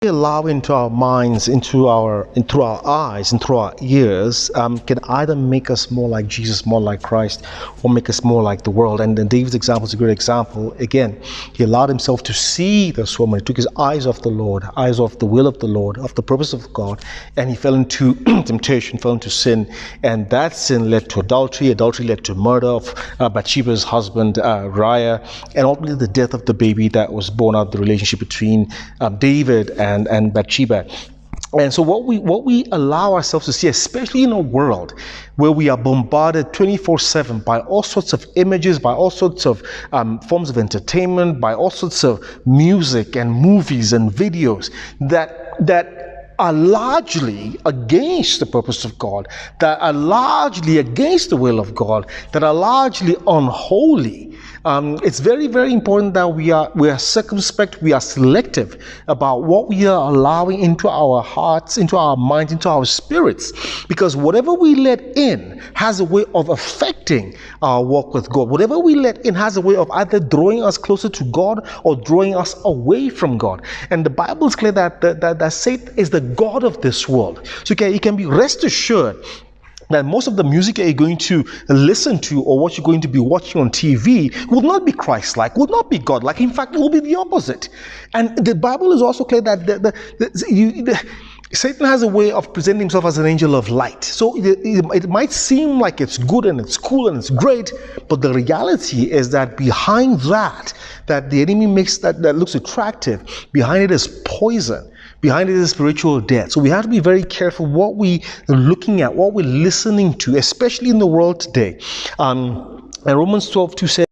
allow into our minds, into our eyes, into our ears, can either make us more like Jesus, more like Christ, or make us more like the world. And then David's example is a great example. Again, he allowed himself to see this woman. He took his eyes off the Lord, eyes off the will of the Lord, off the purpose of God, and he fell into temptation, fell into sin, and that sin led to adultery. Adultery led to murder of Bathsheba's husband Uriah, and ultimately the death of the baby that was born out of the relationship between David and Bathsheba. And so what we allow ourselves to see, especially in a world where we are bombarded 24/7 by all sorts of images, by all sorts of forms of entertainment, by all sorts of music and movies and videos that are largely against the purpose of God, that are largely against the will of God, that are largely unholy. It's very, very important that we are circumspect, we are selective about what we are allowing into our hearts, into our minds, into our spirits, because whatever we let in has a way of affecting our walk with God. Whatever we let in has a way of either drawing us closer to God or drawing us away from God. And the Bible is clear that Satan is the god of this world. So you can be rest assured that most of the music that you're going to listen to or what you're going to be watching on TV will not be Christ-like, will not be God-like. In fact, it will be the opposite. And the Bible is also clear that Satan has a way of presenting himself as an angel of light. So it might seem like it's good and it's cool and it's great, but the reality is that behind that the enemy makes that looks attractive, behind it is poison. Behind it is spiritual death. So we have to be very careful what we are looking at, what we're listening to, especially in the world today. And Romans 12:2 says,